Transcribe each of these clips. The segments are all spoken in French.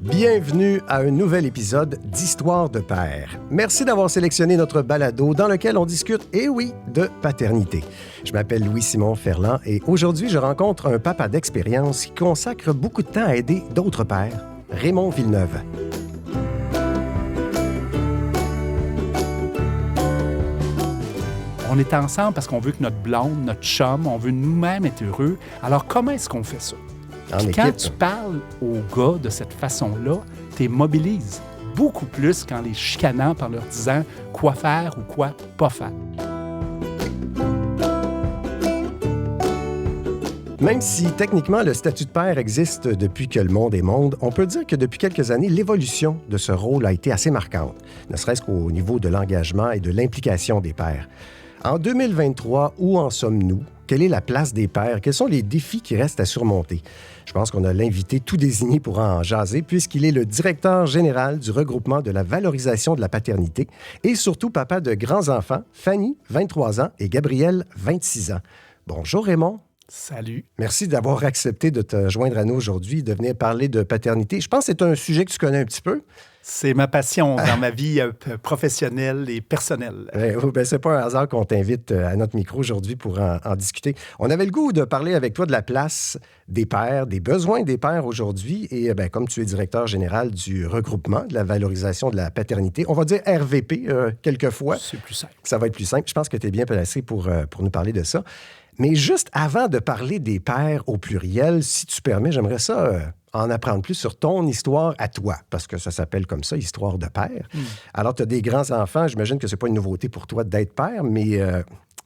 Bienvenue à un nouvel épisode d'Histoire de père. Merci d'avoir sélectionné notre balado dans lequel on discute, eh oui, de paternité. Je m'appelle Louis-Simon Ferland et aujourd'hui, je rencontre un papa d'expérience qui consacre beaucoup de temps à aider d'autres pères, Raymond Villeneuve. On est ensemble parce qu'on veut que notre blonde, notre chum, on veut nous-mêmes être heureux. Alors, comment est-ce qu'on fait ça? Quand tu parles aux gars de cette façon-là, tu les mobilises beaucoup plus qu'en les chicanant par leur disant quoi faire ou quoi pas faire. Même si techniquement le statut de père existe depuis que le monde est monde, on peut dire que depuis quelques années, l'évolution de ce rôle a été assez marquante, ne serait-ce qu'au niveau de l'engagement et de l'implication des pères. En 2023, où en sommes-nous? Quelle est la place des pères? Quels sont les défis qui restent à surmonter? Je pense qu'on a l'invité tout désigné pour en jaser, puisqu'il est le directeur général du regroupement de la valorisation de la paternité et surtout papa de grands-enfants, Fanny, 23 ans, et Gabriel, 26 ans. Bonjour Raymond. Salut. Merci d'avoir accepté de te joindre à nous aujourd'hui, de venir parler de paternité. Je pense que c'est un sujet que tu connais un petit peu. C'est ma passion dans ma vie professionnelle et personnelle. C'est pas un hasard qu'on t'invite à notre micro aujourd'hui pour en discuter. On avait le goût de parler avec toi de la place des pères, des besoins des pères aujourd'hui. Et comme tu es directeur général du regroupement de la valorisation de la paternité, on va dire RVP quelquefois. C'est plus simple. Ça va être plus simple. Je pense que tu es bien placé pour nous parler de ça. Mais juste avant de parler des pères au pluriel, si tu permets, j'aimerais ça en apprendre plus sur ton histoire à toi, parce que ça s'appelle comme ça, histoire de père. Alors, tu as des grands-enfants, j'imagine que c'est pas une nouveauté pour toi d'être père, mais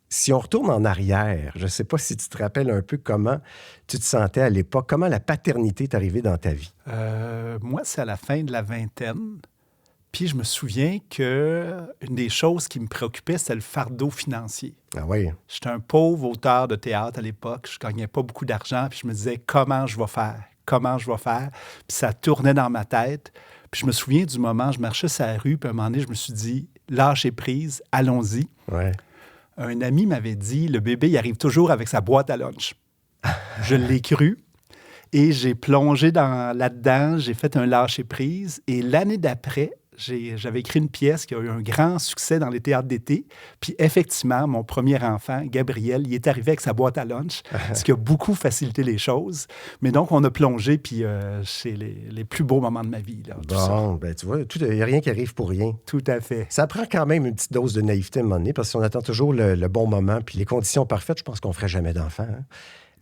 si on retourne en arrière, je sais pas si tu te rappelles un peu comment tu te sentais à l'époque, comment la paternité est arrivée dans ta vie. Moi, c'est à la fin de la vingtaine. Puis je me souviens qu'une des choses qui me préoccupait, c'était le fardeau financier. Ah oui? J'étais un pauvre auteur de théâtre à l'époque. Je gagnais pas beaucoup d'argent. Puis je me disais, comment je vais faire? Comment je vais faire? Puis ça tournait dans ma tête. Puis je me souviens du moment, je marchais sur la rue, puis à un moment donné, je me suis dit, lâchez prise, allons-y. Ouais. Un ami m'avait dit, le bébé, il arrive toujours avec sa boîte à lunch. Je l'ai cru. Et j'ai plongé là-dedans, j'ai fait un lâcher-prise. Et l'année d'après, j'avais écrit une pièce qui a eu un grand succès dans les théâtres d'été. Puis effectivement, mon premier enfant, Gabriel, il est arrivé avec sa boîte à lunch, ce qui a beaucoup facilité les choses. Mais donc, on a plongé, puis c'est les plus beaux moments de ma vie. Là, bon, tu vois, il n'y a rien qui arrive pour rien. Tout à fait. Ça prend quand même une petite dose de naïveté à un moment donné, parce qu'on attend toujours le bon moment, puis les conditions parfaites, je pense qu'on ne ferait jamais d'enfant. Hein?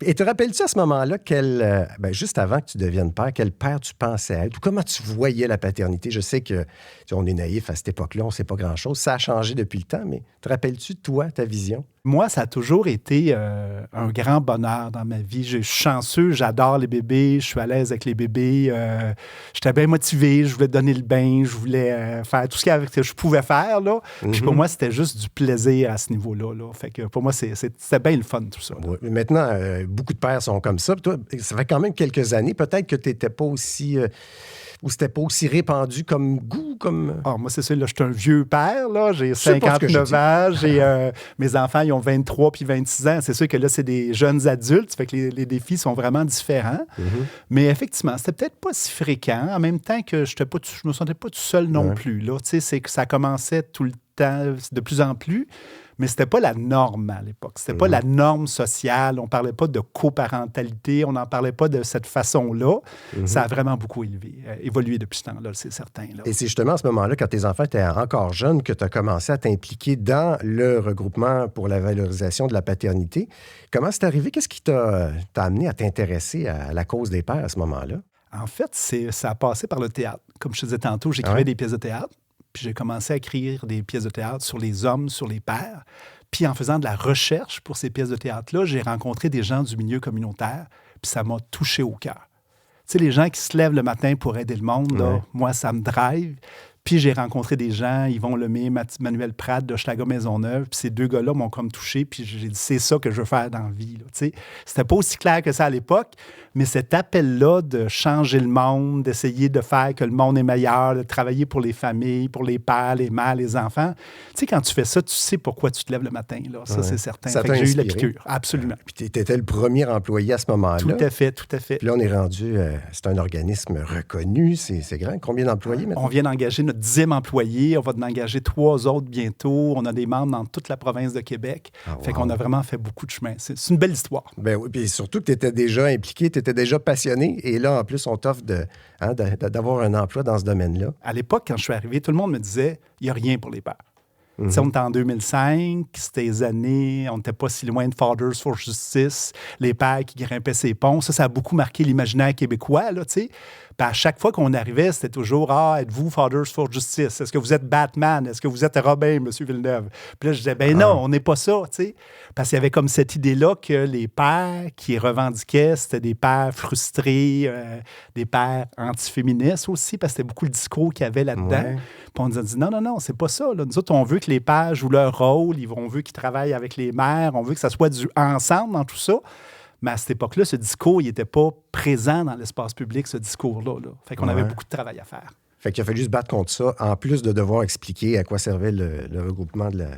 Et te rappelles-tu à ce moment-là, juste avant que tu deviennes père, quel père tu pensais être ou comment tu voyais la paternité? Je sais que on est naïf à cette époque-là, on ne sait pas grand-chose. Ça a changé depuis le temps, mais te rappelles-tu, toi, ta vision? Moi, ça a toujours été un grand bonheur dans ma vie. Je suis chanceux, j'adore les bébés, je suis à l'aise avec les bébés. J'étais bien motivé, je voulais donner le bain, je voulais faire tout ce que je pouvais faire. Là. Puis pour moi, c'était juste du plaisir à ce niveau-là. Là. Fait que pour moi, c'était bien le fun, tout ça. Ouais, maintenant, beaucoup de pères sont comme ça. Puis toi, ça fait quand même quelques années. Peut-être que tu n'étais pas aussi... ou c'était pas aussi répandu comme goût, comme... Ah, moi, c'est ça, là, je suis un vieux père, là, j'ai 59 ans, mes enfants, ils ont 23 puis 26 ans. C'est sûr que là, c'est des jeunes adultes, ça fait que les défis sont vraiment différents. Mais effectivement, c'était peut-être pas si fréquent, en même temps que je me sentais pas tout seul non plus. Là. Tu sais, c'est que ça commençait tout le temps, de plus en plus. Mais c'était pas la norme à l'époque. C'était pas la norme sociale. On parlait pas de coparentalité. On n'en parlait pas de cette façon-là. Ça a vraiment beaucoup évolué depuis ce temps-là, c'est certain. Là. Et c'est justement à ce moment-là, quand tes enfants étaient encore jeunes, que tu as commencé à t'impliquer dans le regroupement pour la valorisation de la paternité. Comment c'est arrivé? Qu'est-ce qui t'a amené à t'intéresser à la cause des pères à ce moment-là? En fait, ça a passé par le théâtre. Comme je te disais tantôt, j'écrivais des pièces de théâtre. Puis j'ai commencé à écrire des pièces de théâtre sur les hommes, sur les pères. Puis en faisant de la recherche pour ces pièces de théâtre-là, j'ai rencontré des gens du milieu communautaire, puis ça m'a touché au cœur. Tu sais, les gens qui se lèvent le matin pour aider le monde, là, moi, ça me drive. Puis j'ai rencontré des gens, Yvon Lemay, Manuel Pratt de Schlager Maisonneuve, puis ces deux gars-là m'ont comme touché, puis j'ai dit, c'est ça que je veux faire dans la vie. Là, t'sais. C'était pas aussi clair que ça à l'époque, mais cet appel-là de changer le monde, d'essayer de faire que le monde est meilleur, de travailler pour les familles, pour les pères, les mères, les enfants, tu sais, quand tu fais ça, tu sais pourquoi tu te lèves le matin. Là. Ça, c'est certain. Ça fait t'a que j'ai eu la inspiré. piqûre, absolument. Puis tu étais le premier employé à ce moment-là. Tout à fait, tout à fait. Puis là, on est rendu, c'est un organisme reconnu, c'est grand. Combien d'employés maintenant? On vient d'engager notre 10e employé. On va en engager 3 autres bientôt. On a des membres dans toute la province de Québec. Fait qu'on a vraiment fait beaucoup de chemin. C'est une belle histoire. Ben oui, puis surtout que tu étais déjà impliqué, tu étais déjà passionné. Et là, en plus, on t'offre d'avoir un emploi dans ce domaine-là. À l'époque, quand je suis arrivé, tout le monde me disait, il n'y a rien pour les pères. On était en 2005, c'était les années, on n'était pas si loin de Fathers for Justice, les pères qui grimpaient ces ponts. Ça a beaucoup marqué l'imaginaire québécois, là, tu sais. Puis à chaque fois qu'on arrivait, c'était toujours « Ah, êtes-vous Fathers for Justice? Est-ce que vous êtes Batman? Est-ce que vous êtes Robin, M. Villeneuve? » Puis là, je disais « Ben non, on n'est pas ça, tu sais. » Parce qu'il y avait comme cette idée-là que les pères qui revendiquaient, c'était des pères frustrés, des pères antiféministes aussi, parce que c'était beaucoup le discours qu'il y avait là-dedans. Ouais. Puis on nous a dit « Non, c'est pas ça. Là. Nous autres, on veut que les pères jouent leur rôle, on veut qu'ils travaillent avec les mères, on veut que ça soit du ensemble dans tout ça. » Mais à cette époque-là, ce discours, il n'était pas présent dans l'espace public, ce discours-là. Là. Fait qu'on avait beaucoup de travail à faire. Fait qu'il a fallu se battre contre ça, en plus de devoir expliquer à quoi servait le regroupement de la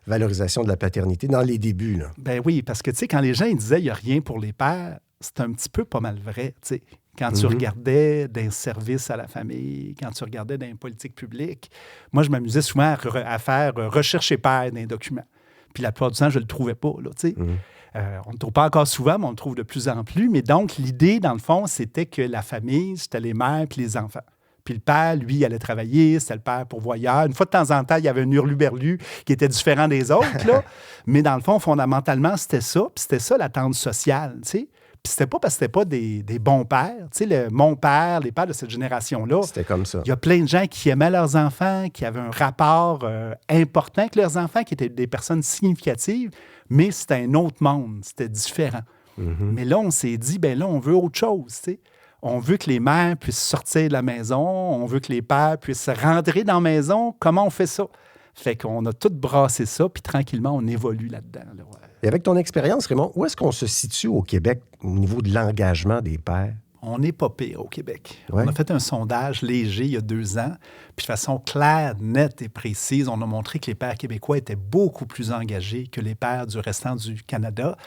valorisation de la paternité dans les débuts. Là. Ben oui, parce que, tu sais, quand les gens ils disaient « il n'y a rien pour les pères », c'est un petit peu pas mal vrai, tu sais. Quand tu regardais d'un service à la famille, quand tu regardais dans les politiques publiques, moi, je m'amusais souvent à faire rechercher père dans les documents. Puis la plupart du temps, je ne le trouvais pas, là, tu sais. On ne le trouve pas encore souvent, mais on le trouve de plus en plus. Mais donc, l'idée, dans le fond, c'était que la famille, c'était les mères puis les enfants. Puis le père, lui, il allait travailler, c'était le père pourvoyeur. Une fois de temps en temps, il y avait un hurluberlu qui était différent des autres, là. Mais dans le fond, fondamentalement, c'était ça. Puis c'était ça, l'attente sociale, tu sais. Puis c'était pas parce que c'était pas des bons pères. Tu sais, mon père, les pères de cette génération-là. C'était comme ça. Il y a plein de gens qui aimaient leurs enfants, qui avaient un rapport important avec leurs enfants, qui étaient des personnes significatives, mais c'était un autre monde, c'était différent. Mais là, on s'est dit, ben là, on veut autre chose, tu sais. On veut que les mères puissent sortir de la maison, on veut que les pères puissent rentrer dans la maison. Comment on fait ça? Fait qu'on a tout brassé ça, puis tranquillement, on évolue là-dedans. Là, ouais. Et avec ton expérience, Raymond, où est-ce qu'on se situe au Québec au niveau de l'engagement des pères? On n'est pas pire au Québec. Ouais. On a fait un sondage léger il y a 2 ans, puis de façon claire, nette et précise, on a montré que les pères québécois étaient beaucoup plus engagés que les pères du restant du Canada.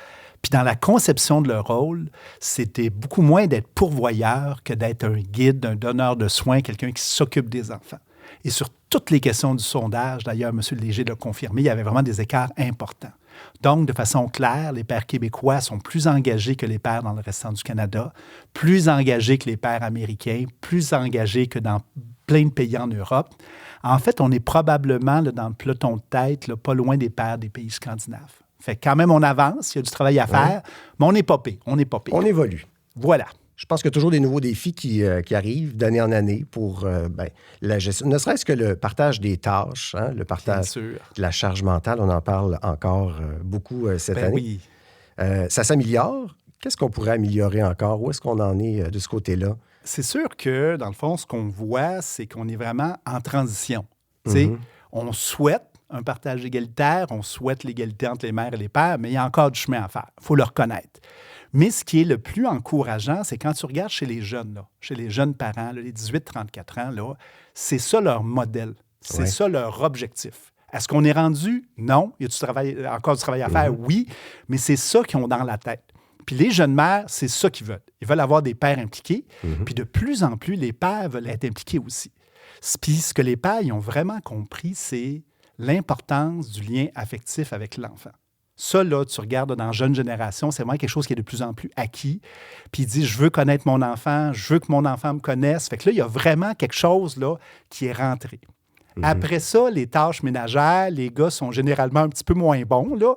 Puis dans la conception de leur rôle, c'était beaucoup moins d'être pourvoyeur que d'être un guide, un donneur de soins, quelqu'un qui s'occupe des enfants. Et sur toutes les questions du sondage, d'ailleurs, M. Léger l'a confirmé, il y avait vraiment des écarts importants. Donc, de façon claire, les pères québécois sont plus engagés que les pères dans le restant du Canada, plus engagés que les pères américains, plus engagés que dans plein de pays en Europe. En fait, on est probablement là, dans le peloton de tête, là, pas loin des pères des pays scandinaves. Fait que quand même, on avance, il y a du travail à faire, mais on n'est pas pire, on n'est pas pire. On évolue. Voilà. Je pense qu'il y a toujours des nouveaux défis qui arrivent d'année en année pour la gestion. Ne serait-ce que le partage des tâches, hein, le partage de la charge mentale. On en parle encore beaucoup cette année. Oui. Ça s'améliore. Qu'est-ce qu'on pourrait améliorer encore? Où est-ce qu'on en est de ce côté-là? C'est sûr que, dans le fond, ce qu'on voit, c'est qu'on est vraiment en transition. On souhaite un partage égalitaire, on souhaite l'égalité entre les mères et les pères, mais il y a encore du chemin à faire. Il faut le reconnaître. Mais ce qui est le plus encourageant, c'est quand tu regardes chez les jeunes, là, chez les jeunes parents, là, les 18-34 ans, là, c'est ça leur modèle. C'est ça leur objectif. Est-ce qu'on est rendu? Non. Il y a encore du travail à faire? Oui. Mais c'est ça qu'ils ont dans la tête. Puis les jeunes mères, c'est ça qu'ils veulent. Ils veulent avoir des pères impliqués. Puis de plus en plus, les pères veulent être impliqués aussi. Puis ce que les pères ils ont vraiment compris, c'est l'importance du lien affectif avec l'enfant. Ça, là, tu regardes dans la jeune génération, c'est vraiment quelque chose qui est de plus en plus acquis. Puis il dit, je veux connaître mon enfant, je veux que mon enfant me connaisse. Fait que là, il y a vraiment quelque chose là, qui est rentré. Après ça, les tâches ménagères, les gars sont généralement un petit peu moins bons, là.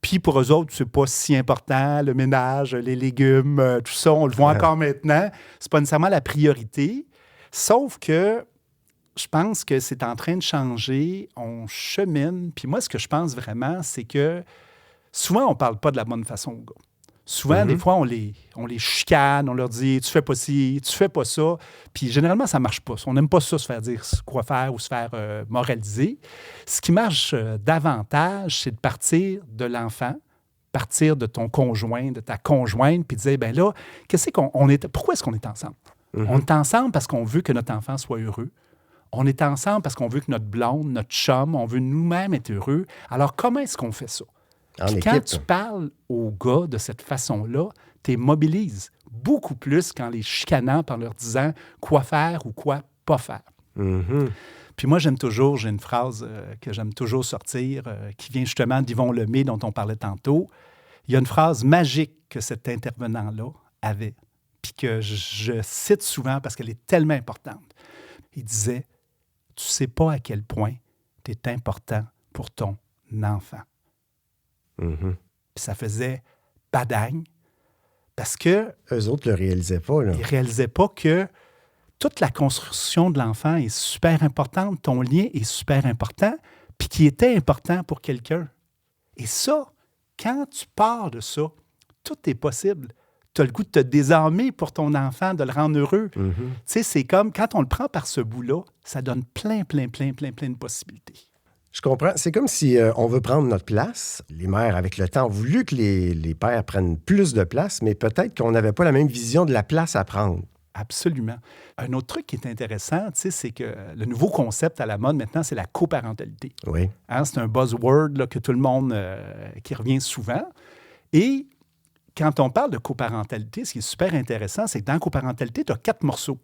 Puis pour eux autres, c'est pas si important, le ménage, les légumes, tout ça, on le voit encore maintenant. C'est pas nécessairement la priorité. Sauf que je pense que c'est en train de changer, on chemine. Puis moi, ce que je pense vraiment, c'est que souvent, on ne parle pas de la bonne façon aux gars. Souvent, des fois, on les chicane, on leur dit « tu fais pas ci, tu fais pas ça ». Puis généralement, ça marche pas. On n'aime pas ça, se faire dire quoi faire ou se faire moraliser. Ce qui marche davantage, c'est de partir de l'enfant, partir de ton conjoint, de ta conjointe, puis dire « ben là, pourquoi est-ce qu'on est ensemble? On est ensemble parce qu'on veut que notre enfant soit heureux. On est ensemble parce qu'on veut que notre blonde, notre chum, on veut nous-mêmes être heureux. Alors, comment est-ce qu'on fait ça? » Puis quand tu parles aux gars de cette façon-là, tu les mobilises beaucoup plus qu'en les chicanant par leur disant quoi faire ou quoi pas faire. Puis moi, j'ai une phrase que j'aime toujours sortir, qui vient justement d'Yvon Lemay, dont on parlait tantôt. Il y a une phrase magique que cet intervenant-là avait, puis que je cite souvent parce qu'elle est tellement importante. Il disait « Tu sais pas à quel point tu es important pour ton enfant. » Puis ça faisait badagne parce que... Eux autres ne le réalisaient pas. Là. Ils ne réalisaient pas que toute la construction de l'enfant est super importante, ton lien est super important, puis qui était important pour quelqu'un. Et ça, quand tu pars de ça, tout est possible. Tu as le goût de te désarmer pour ton enfant, de le rendre heureux. Tu sais, c'est comme quand on le prend par ce bout-là, ça donne plein de possibilités. Je comprends. C'est comme si on veut prendre notre place. Les mères, avec le temps, ont voulu que les pères prennent plus de place, mais peut-être qu'on n'avait pas la même vision de la place à prendre. Absolument. Un autre truc qui est intéressant, c'est que le nouveau concept à la mode maintenant, c'est la coparentalité. Oui. Hein, c'est un buzzword là, que tout le monde, qui revient souvent. Et quand on parle de coparentalité, ce qui est super intéressant, c'est que dans la coparentalité, tu as 4 morceaux.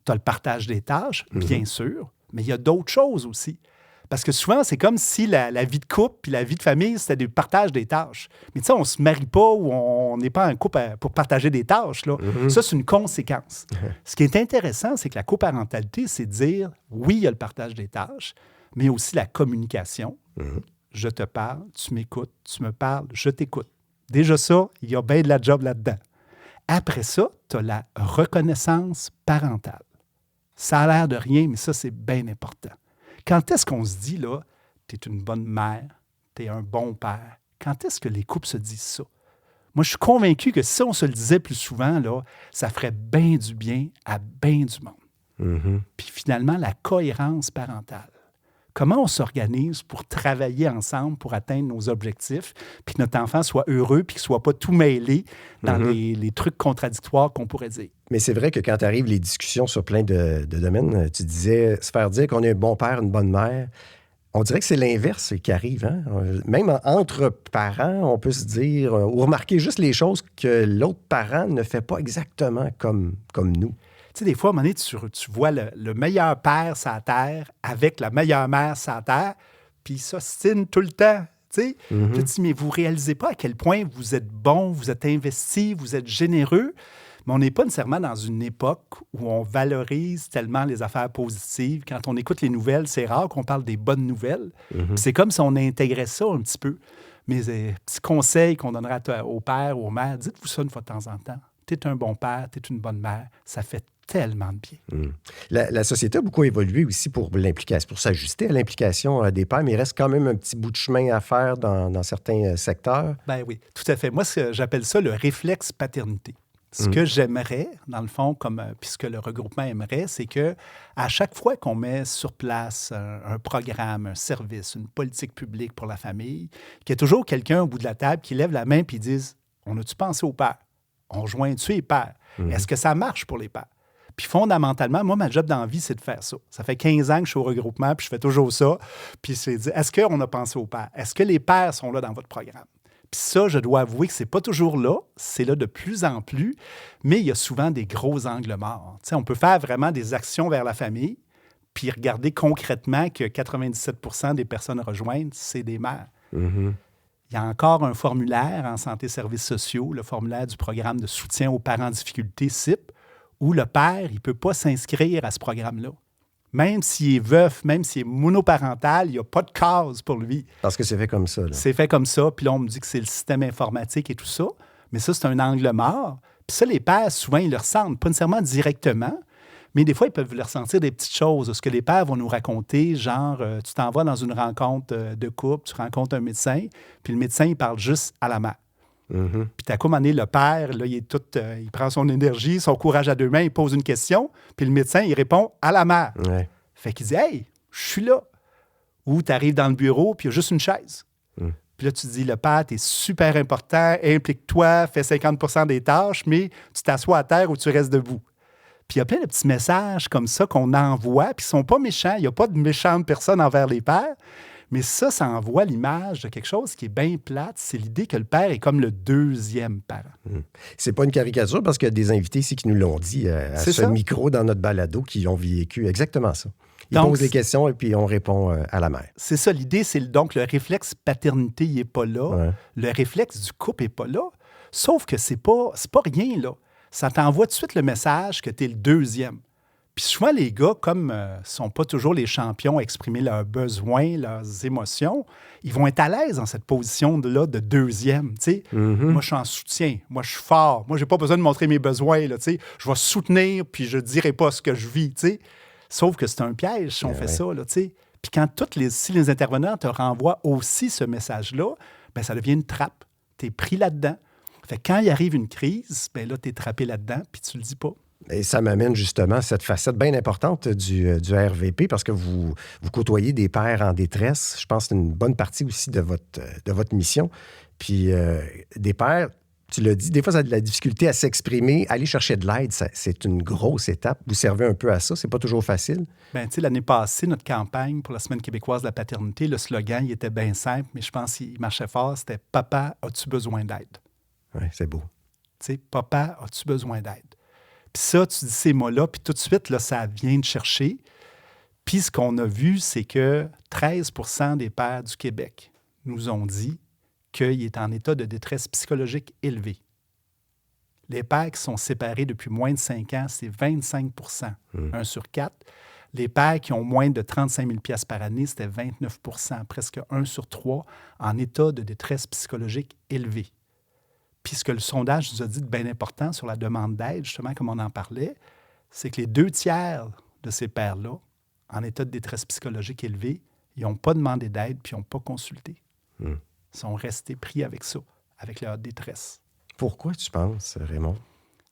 Tu as le partage des tâches, bien sûr, mais il y a d'autres choses aussi. Parce que souvent, c'est comme si la vie de couple puis la vie de famille, c'était du partage des tâches. Mais tu sais, on ne se marie pas ou on n'est pas un couple pour partager des tâches. Là. Ça, c'est une conséquence. Ce qui est intéressant, c'est que la coparentalité, c'est de dire, oui, il y a le partage des tâches, mais aussi la communication. Je te parle, tu m'écoutes, tu me parles, je t'écoute. Déjà ça, il y a bien de la job là-dedans. Après ça, tu as la reconnaissance parentale. Ça a l'air de rien, mais ça, c'est bien important. Quand est-ce qu'on se dit, là, tu es une bonne mère, tu es un bon père? Quand est-ce que les couples se disent ça? Moi, je suis convaincu que si on se le disait plus souvent, là, ça ferait bien du bien à bien du monde. Puis finalement, la cohérence parentale. Comment on s'organise pour travailler ensemble pour atteindre nos objectifs, puis que notre enfant soit heureux, puis qu'il ne soit pas tout mêlé dans les trucs contradictoires qu'on pourrait dire. Mais c'est vrai que quand tu arrives les discussions sur plein de domaines, tu disais se faire dire qu'on est un bon père, une bonne mère. On dirait que c'est l'inverse qui arrive. Hein? Même entre parents, on peut se dire ou remarquer juste les choses que l'autre parent ne fait pas exactement comme nous. Tu sais, des fois, à un moment donné, tu vois le meilleur père sur la terre avec la meilleure mère sur la terre, puis ils s'ostinent tout le temps. Tu sais, je dis, mais vous ne réalisez pas à quel point vous êtes bon, vous êtes investi, vous êtes généreux. Mais on n'est pas nécessairement dans une époque où on valorise tellement les affaires positives. Quand on écoute les nouvelles, c'est rare qu'on parle des bonnes nouvelles. C'est comme si on intégrait ça un petit peu. Mais petits conseils qu'on donnerait au père ou aux mères, dites-vous ça une fois de temps en temps. Tu es un bon père, tu es une bonne mère. Ça fait tellement de bien. La société a beaucoup évolué aussi pour l'implication, pour s'ajuster à l'implication des pères, mais il reste quand même un petit bout de chemin à faire dans certains secteurs. Ben oui, tout à fait. Moi, j'appelle ça le réflexe paternité. Ce que j'aimerais, dans le fond, puis ce que le regroupement aimerait, c'est que à chaque fois qu'on met sur place un programme, un service, une politique publique pour la famille, qu'il y a toujours quelqu'un au bout de la table qui lève la main et qui dise « On a-tu pensé aux pères? On rejoint-tu les pères? Est-ce que ça marche pour les pères? » Puis fondamentalement, moi, ma job dans la vie, c'est de faire ça. Ça fait 15 ans que je suis au regroupement, puis je fais toujours ça. Puis c'est de dire, est-ce qu'on a pensé aux pères? Est-ce que les pères sont là dans votre programme? Puis ça, je dois avouer que c'est pas toujours là. C'est là de plus en plus, mais il y a souvent des gros angles morts. Tu sais, on peut faire vraiment des actions vers la famille, puis regarder concrètement que 97% des personnes rejointes, c'est des mères. Il y a encore un formulaire en santé services sociaux, le formulaire du programme de soutien aux parents en difficulté, SIP, où le père, il ne peut pas s'inscrire à ce programme-là. Même s'il est veuf, même s'il est monoparental, il n'y a pas de case pour lui. Parce que c'est fait comme ça. Là. C'est fait comme ça, puis là, on me dit que c'est le système informatique et tout ça. Mais ça, c'est un angle mort. Puis ça, les pères, souvent, ils le ressentent, pas nécessairement directement, mais des fois, ils peuvent le ressentir des petites choses. Ce que les pères vont nous raconter, genre, tu t'en vas dans une rencontre de couple, tu rencontres un médecin, puis le médecin, il parle juste à la mère. Puis t'as comme le père, là, il prend son énergie, son courage à deux mains, il pose une question, puis le médecin, il répond à la mère. Ouais. Fait qu'il dit « Hey, je suis là. » Ou tu arrives dans le bureau, puis il y a juste une chaise. Puis là, tu te dis, le père, t'es super important, implique-toi, fais 50% des tâches, mais tu t'assois à terre ou tu restes debout. Puis il y a plein de petits messages comme ça qu'on envoie, puis ils ne sont pas méchants. Il n'y a pas de méchantes personnes envers les pères, mais ça envoie l'image de quelque chose qui est bien plate. C'est l'idée que le père est comme le deuxième parent. C'est pas une caricature parce qu'il y a des invités ici qui nous l'ont dit à ce micro dans notre balado qui ont vécu exactement ça. Ils posent des questions et puis on répond à la mère. C'est ça, l'idée, c'est donc le réflexe paternité, il n'est pas là. Ouais. Le réflexe du couple n'est pas là. Sauf que c'est pas rien, là. Ça t'envoie tout de suite le message que tu es le deuxième. Puis souvent, les gars, comme ne sont pas toujours les champions à exprimer leurs besoins, leurs émotions, ils vont être à l'aise dans cette position-là de deuxième. Moi, je suis en soutien. Moi, je suis fort. Moi, je n'ai pas besoin de montrer mes besoins. Là, je vais soutenir, puis je ne dirai pas ce que je vis. T'sais. Sauf que c'est un piège si on fait ça. Là, puis quand si les intervenants te renvoient aussi ce message-là, bien, ça devient une trappe. Tu es pris là-dedans. Fait que quand il arrive une crise, bien là, tu es trappé là-dedans, puis tu le dis pas. Et ça m'amène justement à cette facette bien importante du RVP parce que vous côtoyez des pères en détresse. Je pense que c'est une bonne partie aussi de votre mission. Puis des pères, tu l'as dit, des fois, ça a de la difficulté à s'exprimer. Aller chercher de l'aide, c'est une grosse étape. Vous servez un peu à ça. C'est pas toujours facile. Bien, tu sais, l'année passée, notre campagne pour la Semaine québécoise de la paternité, le slogan, il était bien simple, mais je pense qu'il marchait fort. C'était « Papa, as-tu besoin d'aide? » Oui, c'est beau. Tu sais, « Papa, as-tu besoin d'aide? » Puis ça, tu dis ces mots-là, puis tout de suite, là, ça vient de chercher. Puis ce qu'on a vu, c'est que 13% des pères du Québec nous ont dit qu'il est en état de détresse psychologique élevé. Les pères qui sont séparés depuis moins de 5 ans, c'est 25%, 1 sur 4. Les pères qui ont moins de 35 000 $ par année, c'était 29%, presque 1 sur 3, en état de détresse psychologique élevé. Puis ce que le sondage nous a dit de bien important sur la demande d'aide, justement, comme on en parlait, c'est que les 2/3 de ces pères-là, en état de détresse psychologique élevé, ils n'ont pas demandé d'aide puis ils n'ont pas consulté. Ils sont restés pris avec ça, avec leur détresse. Pourquoi tu penses, Raymond?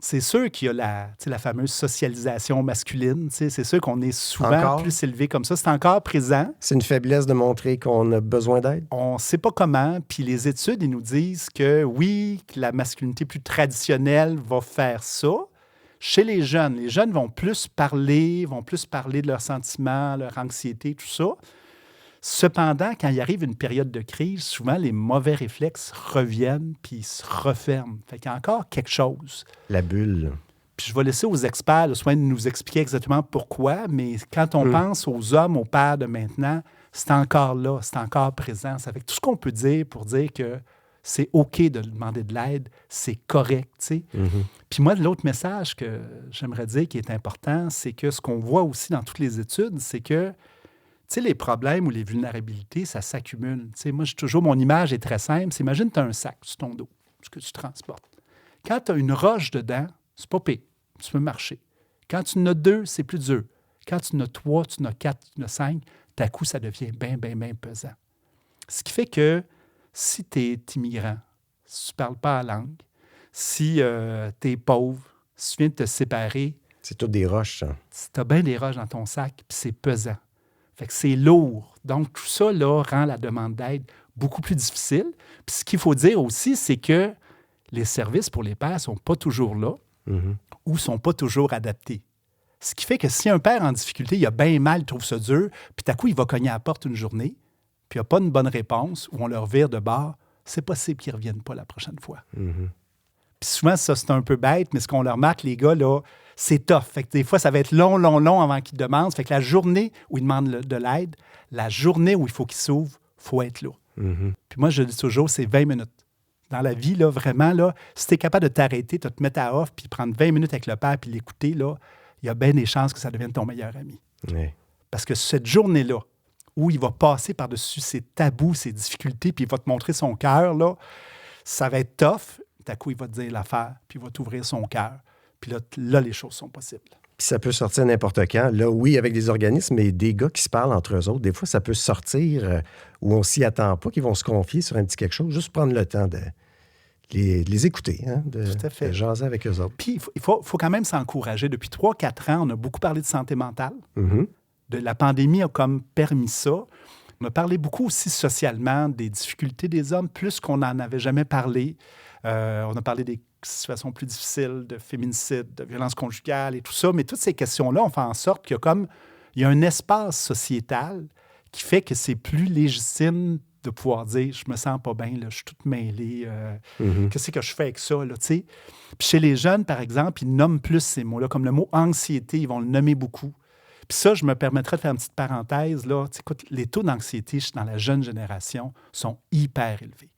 C'est sûr qu'il y a la fameuse socialisation masculine. C'est sûr qu'on est souvent plus élevé comme ça. C'est encore présent. C'est une faiblesse de montrer qu'on a besoin d'aide? On ne sait pas comment. Puis les études, ils nous disent que oui, que la masculinité plus traditionnelle va faire ça. Chez les jeunes vont plus parler de leurs sentiments, leur anxiété, tout ça. Cependant, quand il arrive une période de crise, souvent, les mauvais réflexes reviennent puis ils se referment. Fait qu'il y a encore quelque chose. La bulle. Puis je vais laisser aux experts le soin de nous expliquer exactement pourquoi, mais quand on pense aux hommes, aux pères de maintenant, c'est encore là, c'est encore présent. Ça fait que tout ce qu'on peut dire pour dire que c'est OK de demander de l'aide, c'est correct, tu sais. Puis moi, l'autre message que j'aimerais dire qui est important, c'est que ce qu'on voit aussi dans toutes les études, c'est que tu sais, les problèmes ou les vulnérabilités, ça s'accumule. Tu sais, moi, mon image est très simple. C'est, imagine, tu as un sac sur ton dos, ce que tu transportes. Quand tu as une roche dedans, c'est pas pire. Tu peux marcher. Quand tu en as 2, c'est plus dur. Quand tu en as 3, tu en as 4, tu en as 5, d'un coup, ça devient bien pesant. Ce qui fait que si tu es immigrant, si tu ne parles pas la langue, si tu es pauvre, si tu viens de te séparer... C'est toutes des roches, ça. Tu as bien des roches dans ton sac, puis c'est pesant. Fait que c'est lourd. Donc, tout ça là, rend la demande d'aide beaucoup plus difficile. Puis ce qu'il faut dire aussi, c'est que les services pour les pères ne sont pas toujours là ou ne sont pas toujours adaptés. Ce qui fait que si un père en difficulté, il a bien mal, il trouve ça dur, puis tout à coup, il va cogner à la porte une journée, puis il n'y a pas une bonne réponse, ou on leur vire de bord, c'est possible qu'ils ne reviennent pas la prochaine fois. Puis souvent, ça, c'est un peu bête, mais ce qu'on leur remarque, les gars, là, c'est tough. Fait que des fois, ça va être long avant qu'ils demandent. Fait que la journée où ils demandent de l'aide, la journée où il faut qu'ils s'ouvrent, il faut être là. Puis moi, je dis toujours, c'est 20 minutes. Dans la vie, là, vraiment, là, si tu es capable de t'arrêter, de te mettre à off, puis prendre 20 minutes avec le père, puis l'écouter, là, il y a bien des chances que ça devienne ton meilleur ami. Oui. Parce que cette journée-là, où il va passer par-dessus ses tabous, ses difficultés, puis il va te montrer son cœur, là, ça va être tough. D'un coup, il va te dire l'affaire, puis il va t'ouvrir son cœur. Puis là, les choses sont possibles. Puis ça peut sortir n'importe quand. Là, oui, avec des organismes, mais des gars qui se parlent entre eux autres, des fois, ça peut sortir où on s'y attend pas, qu'ils vont se confier sur un petit quelque chose, juste prendre le temps de les écouter, hein, Tout à fait. de jaser avec eux autres. Puis, il faut quand même s'encourager. Depuis 3-4 ans, on a beaucoup parlé de santé mentale. Mm-hmm. La pandémie a comme permis ça. On a parlé beaucoup aussi socialement des difficultés des hommes, plus qu'on n'en avait jamais parlé. On a parlé des situations plus difficiles, de féminicide, de violence conjugale et tout ça. Mais toutes ces questions-là ont fait en sorte qu'il y a un espace sociétal qui fait que c'est plus légitime de pouvoir dire « je me sens pas bien, là, je suis toute mêlée, qu'est-ce que je fais avec ça? » là, tu sais. Puis chez les jeunes, par exemple, ils nomment plus ces mots-là, comme le mot « anxiété », ils vont le nommer beaucoup. Puis ça, je me permettrais de faire une petite parenthèse. Là. Écoute, les taux d'anxiété dans la jeune génération sont hyper élevés.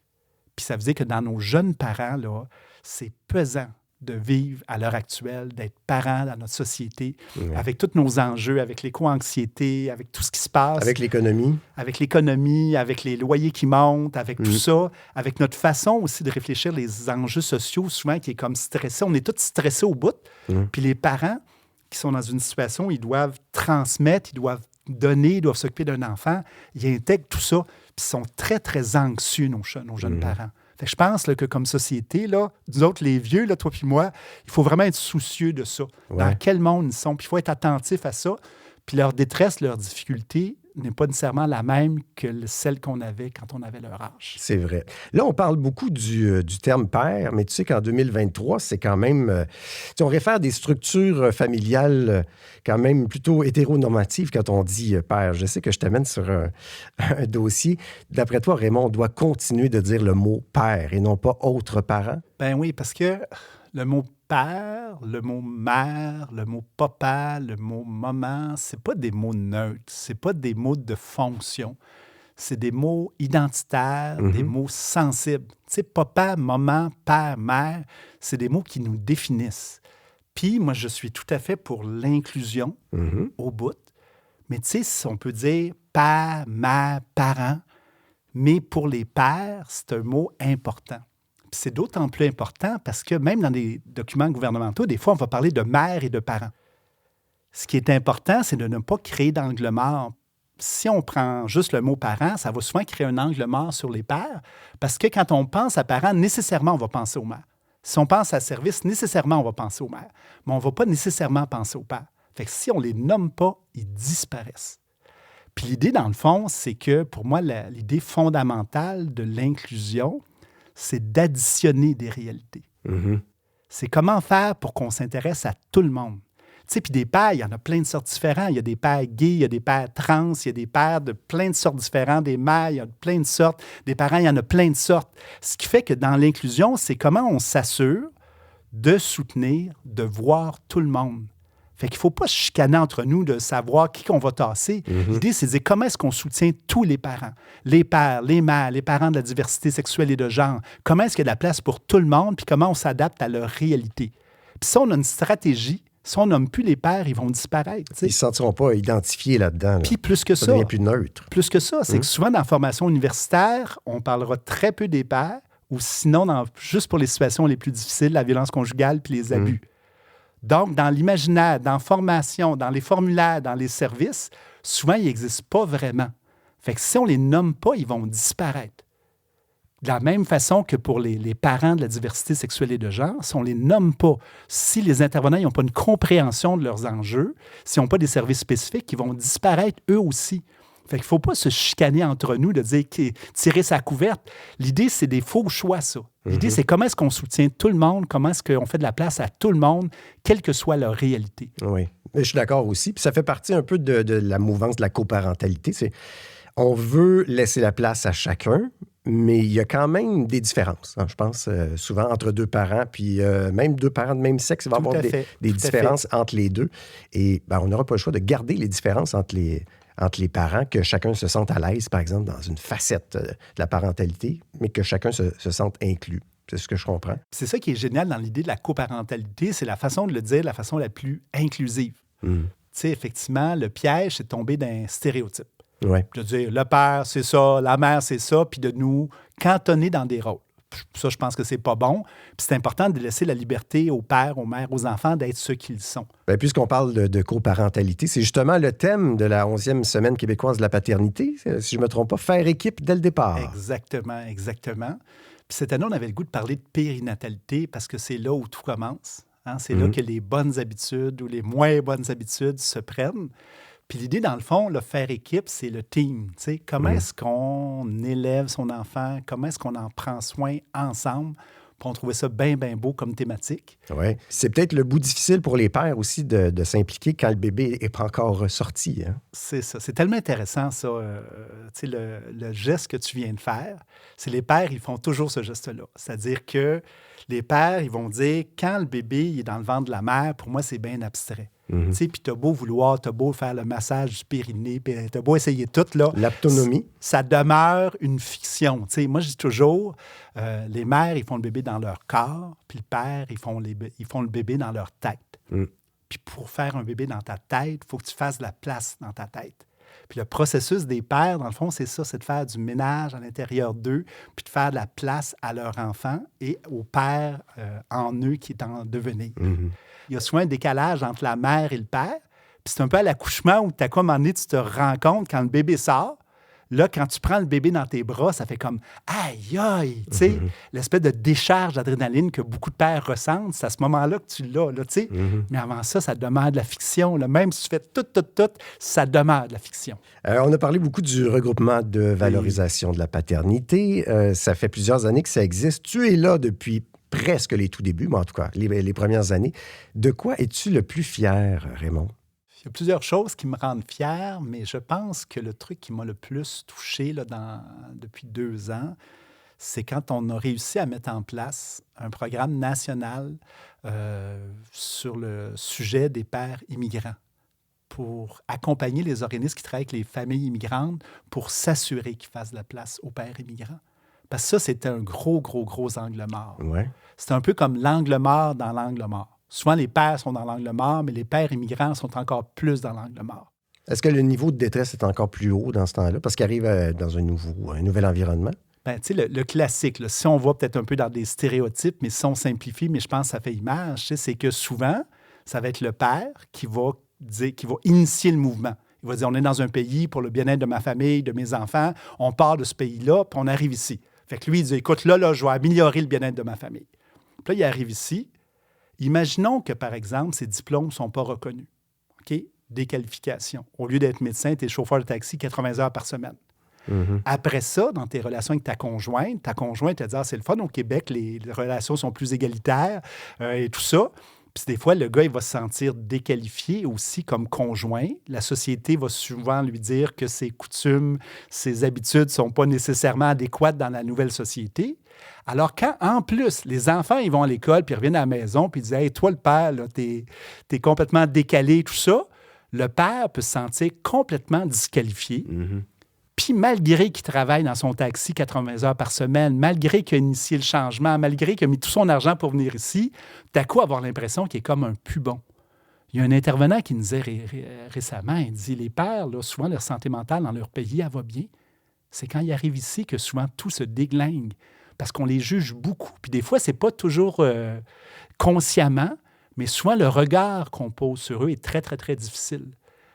Puis ça veut dire que dans nos jeunes parents, là, c'est pesant de vivre à l'heure actuelle, d'être parent dans notre société, avec tous nos enjeux, avec l'éco-anxiété, avec tout ce qui se passe. Avec l'économie. Avec l'économie, avec les loyers qui montent, avec tout ça, avec notre façon aussi de réfléchir les enjeux sociaux, souvent qui est comme stressé. On est tous stressés au bout. Puis les parents qui sont dans une situation où ils doivent transmettre, ils doivent donner, ils doivent s'occuper d'un enfant, ils intègrent tout ça, puis ils sont très, très anxieux, nos jeunes parents. Fait que je pense là, que comme société, là, nous autres, les vieux, là, toi puis moi, il faut vraiment être soucieux de ça. Dans quel monde ils sont, puis il faut être attentif à ça. Puis leur détresse, leur difficulté n'est pas nécessairement la même que celle qu'on avait quand on avait leur âge. C'est vrai. Là, on parle beaucoup du terme père, mais tu sais qu'en 2023, c'est quand même... on réfère à des structures familiales quand même plutôt hétéronormatives quand on dit père. Je sais que je t'amène sur un dossier. D'après toi, Raymond, on doit continuer de dire le mot père et non pas autre parent? Ben oui, parce que le mot père, le mot mère, le mot papa, le mot maman, c'est pas des mots neutres, c'est pas des mots de fonction. C'est des mots identitaires, des mots sensibles. Tu sais, papa, maman, père, mère, c'est des mots qui nous définissent. Puis moi, je suis tout à fait pour l'inclusion au bout. Mais tu sais, si on peut dire père, mère, parent, mais pour les pères, c'est un mot important. Puis c'est d'autant plus important parce que même dans des documents gouvernementaux, des fois, on va parler de mère et de parents. Ce qui est important, c'est de ne pas créer d'angle mort. Si on prend juste le mot parent, ça va souvent créer un angle mort sur les pères parce que quand on pense à parents, nécessairement, on va penser aux mères. Si on pense à service, nécessairement, on va penser aux mères. Mais on ne va pas nécessairement penser aux pères. Fait que si on ne les nomme pas, ils disparaissent. Puis l'idée, dans le fond, c'est que pour moi, l'idée fondamentale de l'inclusion, c'est d'additionner des réalités. C'est comment faire pour qu'on s'intéresse à tout le monde. Tu sais, puis des pères, il y en a plein de sortes différents. Il y a des pères gays, il y a des pères trans, il y a des pères de plein de sortes différentes, des mères, il y a plein de sortes, des parents, il y en a plein de sortes. Ce qui fait que dans l'inclusion, c'est comment on s'assure de soutenir, de voir tout le monde. Fait qu'il ne faut pas se chicaner entre nous de savoir qui qu'on va tasser. L'idée, c'est de dire comment est-ce qu'on soutient tous les parents, les pères, les mères, les parents de la diversité sexuelle et de genre. Comment est-ce qu'il y a de la place pour tout le monde, puis comment on s'adapte à leur réalité. Puis si on a une stratégie, si on nomme plus les pères, ils vont disparaître. T'sais. Ils ne se sentiront pas identifiés là-dedans. Là. Puis plus que ça. Ça devient plus neutre. Plus que ça, c'est que souvent dans la formation universitaire, on parlera très peu des pères, ou sinon, juste pour les situations les plus difficiles, la violence conjugale puis les abus. Donc, dans l'imaginaire, dans la formation, dans les formulaires, dans les services, souvent, ils n'existent pas vraiment. Fait que si on ne les nomme pas, ils vont disparaître. De la même façon que pour les parents de la diversité sexuelle et de genre, si on ne les nomme pas, si les intervenants n'ont pas une compréhension de leurs enjeux, s'ils n'ont pas des services spécifiques, ils vont disparaître eux aussi. Fait qu'il ne faut pas se chicaner entre nous de dire tirer sa couverte. L'idée, c'est des faux choix, ça. L'idée, c'est comment est-ce qu'on soutient tout le monde, comment est-ce qu'on fait de la place à tout le monde, quelle que soit leur réalité. Oui, je suis d'accord aussi. Puis ça fait partie un peu de la mouvance de la coparentalité. On veut laisser la place à chacun, mais il y a quand même des différences. Hein, je pense souvent entre deux parents, puis même deux parents de même sexe, il va y avoir des différences entre les deux. Et on n'aura pas le choix de garder les différences entre les parents, que chacun se sente à l'aise, par exemple, dans une facette de la parentalité, mais que chacun se sente inclus. C'est ce que je comprends. C'est ça qui est génial dans l'idée de la coparentalité, c'est la façon de le dire, la façon la plus inclusive. Tu sais, effectivement, le piège, c'est de tomber d'un stéréotype. Ouais. De dire, le père, c'est ça, la mère, c'est ça, puis de nous cantonner dans des rôles. Ça, je pense que c'est pas bon. Puis c'est important de laisser la liberté aux pères, aux mères, aux enfants d'être ce qu'ils sont. Bien, puisqu'on parle de coparentalité, c'est justement le thème de la 11e semaine québécoise de la paternité, si je ne me trompe pas, faire équipe dès le départ. Exactement, exactement. Puis cette année, on avait le goût de parler de périnatalité parce que c'est là où tout commence. Hein? C'est là que les bonnes habitudes ou les moins bonnes habitudes se prennent. Puis l'idée, dans le fond, le faire équipe, c'est le team. T'sais. Comment est-ce qu'on élève son enfant? Comment est-ce qu'on en prend soin ensemble? Puis on trouvait ça bien, bien beau comme thématique. Oui. C'est peut-être le bout difficile pour les pères aussi de s'impliquer quand le bébé n'est pas encore ressorti. Hein? C'est ça. C'est tellement intéressant, ça. Le geste que tu viens de faire, c'est les pères, ils font toujours ce geste-là. C'est-à-dire que les pères, ils vont dire, quand le bébé il est dans le ventre de la mère, pour moi, c'est bien abstrait. Puis t'as beau vouloir, t'as beau faire le massage du périnée, puis t'as beau essayer tout, là. L'autonomie. Ça demeure une fiction. Moi, je dis toujours, les mères, ils font le bébé dans leur corps, puis le père, ils font le bébé dans leur tête. Puis pour faire un bébé dans ta tête, il faut que tu fasses de la place dans ta tête. Puis le processus des pères, dans le fond, c'est ça, c'est de faire du ménage à l'intérieur d'eux, puis de faire de la place à leur enfant et au père en eux qui est en devenir. Il y a souvent un décalage entre la mère et le père. Puis c'est un peu à l'accouchement où tu as comme un moment donné, tu te rends compte quand le bébé sort. Là, quand tu prends le bébé dans tes bras, ça fait comme « aïe, aïe », tu sais, l'espèce de décharge d'adrénaline que beaucoup de pères ressentent, c'est à ce moment-là que tu l'as, là, tu sais. Mais avant ça, ça demeure de la fiction. Là. Même si tu fais tout, ça demeure de la fiction. On a parlé beaucoup du regroupement de valorisation de la paternité. Ça fait plusieurs années que ça existe. Tu es là depuis presque les tout débuts, mais en tout cas, les premières années. De quoi es-tu le plus fier, Raymond? Il y a plusieurs choses qui me rendent fier, mais je pense que le truc qui m'a le plus touché là, depuis 2 ans, c'est quand on a réussi à mettre en place un programme national sur le sujet des pères immigrants pour accompagner les organismes qui travaillent avec les familles immigrantes pour s'assurer qu'ils fassent de la place aux pères immigrants. Parce que ça, c'était un gros angle mort. Ouais. C'est un peu comme l'angle mort dans l'angle mort. Souvent, les pères sont dans l'angle mort, mais les pères immigrants sont encore plus dans l'angle mort. Est-ce que le niveau de détresse est encore plus haut dans ce temps-là, parce qu'il arrive dans un nouvel environnement? Bien, tu sais, le classique, là, si on va peut-être un peu dans des stéréotypes, mais si on simplifie, mais je pense que ça fait image, tu sais, c'est que souvent, ça va être le père qui va initier le mouvement. Il va dire, on est dans un pays pour le bien-être de ma famille, de mes enfants, on part de ce pays-là, puis on arrive ici. Fait que lui, il dit, écoute, là, je vais améliorer le bien-être de ma famille. Puis là, il arrive ici. Imaginons que, par exemple, ses diplômes ne sont pas reconnus. OK? Déqualification. Au lieu d'être médecin, tu es chauffeur de taxi 80 heures par semaine. Après ça, dans tes relations avec ta conjointe va dire, c'est le fun, au Québec, les relations sont plus égalitaires et tout ça. Puis des fois, le gars, il va se sentir déqualifié aussi comme conjoint. La société va souvent lui dire que ses coutumes, ses habitudes ne sont pas nécessairement adéquates dans la nouvelle société. Alors quand, en plus, les enfants, ils vont à l'école, puis ils reviennent à la maison, puis ils disent « Hey, toi, le père, t'es complètement décalé, tout ça », le père peut se sentir complètement disqualifié. Puis malgré qu'il travaille dans son taxi 80 heures par semaine, malgré qu'il a initié le changement, malgré qu'il a mis tout son argent pour venir ici, t'as quoi avoir l'impression qu'il est comme un pubon. Il y a un intervenant qui nous disait récemment, il dit, les pères, là, souvent, leur santé mentale dans leur pays, elle va bien. C'est quand ils arrivent ici que souvent tout se déglingue parce qu'on les juge beaucoup. Puis des fois, c'est pas toujours consciemment, mais souvent, le regard qu'on pose sur eux est très, très, très difficile.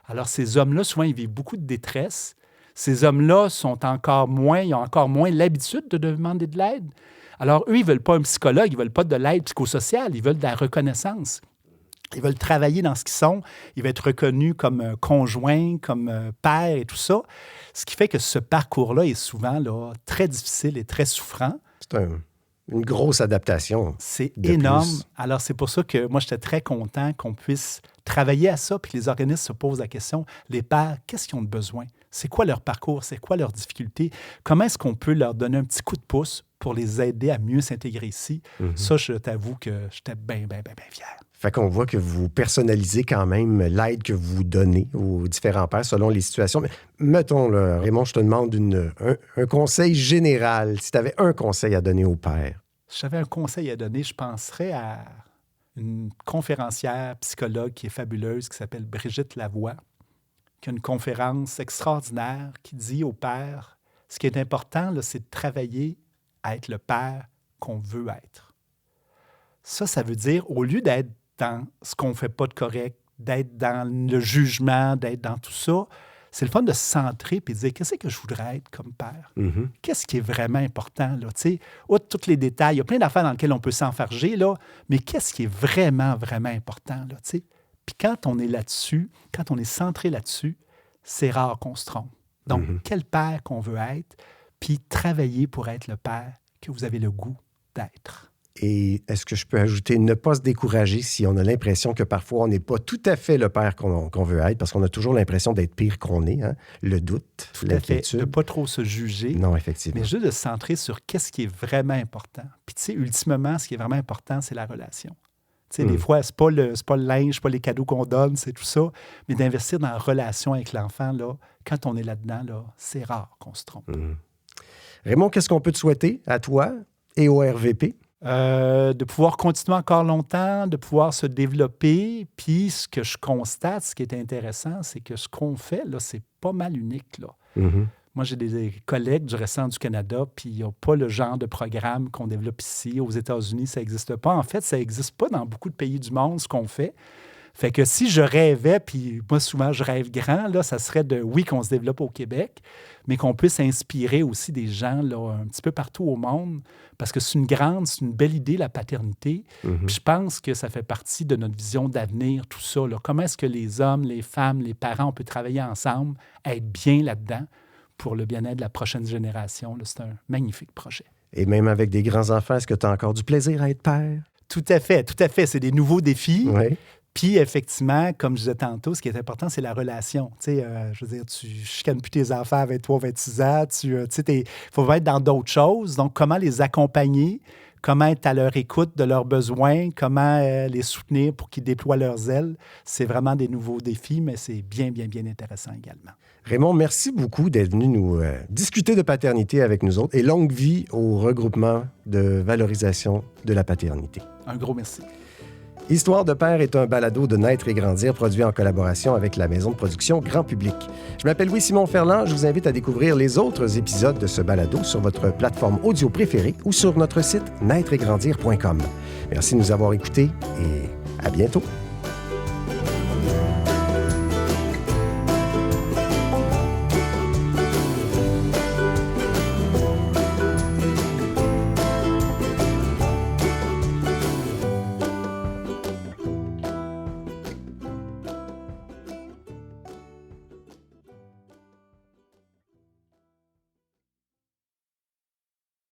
Alors, ces hommes-là, souvent, ils vivent beaucoup de détresse. Ces hommes-là ils ont encore moins l'habitude de demander de l'aide. Alors, eux, ils ne veulent pas un psychologue, ils ne veulent pas de l'aide psychosociale, ils veulent de la reconnaissance. Ils veulent travailler dans ce qu'ils sont, ils veulent être reconnus comme conjoints, comme père et tout ça. Ce qui fait que ce parcours-là est souvent là, très difficile et très souffrant. C'est une grosse adaptation. C'est énorme. Alors, c'est pour ça que moi, j'étais très content qu'on puisse travailler à ça, puis que les organismes se posent la question, les pères, qu'est-ce qu'ils ont de besoin? C'est quoi leur parcours? C'est quoi leurs difficultés? Comment est-ce qu'on peut leur donner un petit coup de pouce pour les aider à mieux s'intégrer ici? Ça, je t'avoue que j'étais bien fier. Fait qu'on voit que vous personnalisez quand même l'aide que vous donnez aux différents pères selon les situations. Mais mettons, là, Raymond, je te demande un conseil général. Si tu avais un conseil à donner aux pères. Si j'avais un conseil à donner, je penserais à une conférencière psychologue qui est fabuleuse, qui s'appelle Brigitte Lavoie, qui a une conférence extraordinaire qui dit aux pères, ce qui est important, là, c'est de travailler à être le père qu'on veut être. Ça veut dire, au lieu d'être dans ce qu'on ne fait pas de correct, d'être dans le jugement, d'être dans tout ça, c'est le fun de se centrer et de dire qu'est-ce que je voudrais être comme père? Mm-hmm. Qu'est-ce qui est vraiment important? Là, outre tous les détails, il y a plein d'affaires dans lesquelles on peut s'enfarger, là, mais qu'est-ce qui est vraiment, vraiment important? Là, puis quand on est là-dessus, quand on est centré là-dessus, c'est rare qu'on se trompe. Donc, quel père qu'on veut être, puis travailler pour être le père que vous avez le goût d'être. Et est-ce que je peux ajouter, ne pas se décourager si on a l'impression que parfois on n'est pas tout à fait le père qu'on veut être, parce qu'on a toujours l'impression d'être pire qu'on est, hein? Le doute, l'inquiétude. De ne pas trop se juger. Non, effectivement. Mais juste de se centrer sur qu'est-ce qui est vraiment important. Puis tu sais, ultimement, ce qui est vraiment important, c'est la relation. Tu sais, des fois, c'est pas le linge, c'est pas les cadeaux qu'on donne, c'est tout ça. Mais d'investir dans la relation avec l'enfant, là, quand on est là-dedans, là, c'est rare qu'on se trompe. Raymond, qu'est-ce qu'on peut te souhaiter à toi et au RVP? De pouvoir continuer encore longtemps, de pouvoir se développer. Puis ce que je constate, ce qui est intéressant, c'est que ce qu'on fait, là, c'est pas mal unique, là. Moi, j'ai des collègues du restant du Canada, puis il n'y a pas le genre de programme qu'on développe ici. Aux États-Unis, ça n'existe pas. En fait, ça n'existe pas dans beaucoup de pays du monde, ce qu'on fait. Fait que si je rêvais, puis moi, souvent, je rêve grand, là, ça serait qu'on se développe au Québec, mais qu'on puisse inspirer aussi des gens là, un petit peu partout au monde, parce que c'est une belle idée, la paternité. Puis je pense que ça fait partie de notre vision d'avenir, tout ça. Là. Comment est-ce que les hommes, les femmes, les parents, on peut travailler ensemble, être bien là-dedans pour le bien-être de la prochaine génération? Là, c'est un magnifique projet. Et même avec des grands-enfants, est-ce que tu as encore du plaisir à être père? Tout à fait. C'est des nouveaux défis. Oui. Puis, effectivement, comme je disais tantôt, ce qui est important, c'est la relation. Tu sais, je veux dire, tu chicanes plus tes enfants à 23, 26 ans. Il faut être dans d'autres choses. Donc, comment les accompagner? Comment être à leur écoute de leurs besoins? Comment les soutenir pour qu'ils déploient leurs ailes? C'est vraiment des nouveaux défis, mais c'est bien, bien, bien intéressant également. Raymond, merci beaucoup d'être venu nous discuter de paternité avec nous autres et longue vie au regroupement de valorisation de la paternité. Un gros merci. Histoire de père est un balado de Naître et Grandir produit en collaboration avec la maison de production Grand Public. Je m'appelle Louis-Simon Ferland. Je vous invite à découvrir les autres épisodes de ce balado sur votre plateforme audio préférée ou sur notre site naîtreetgrandir.com. Merci de nous avoir écoutés et à bientôt.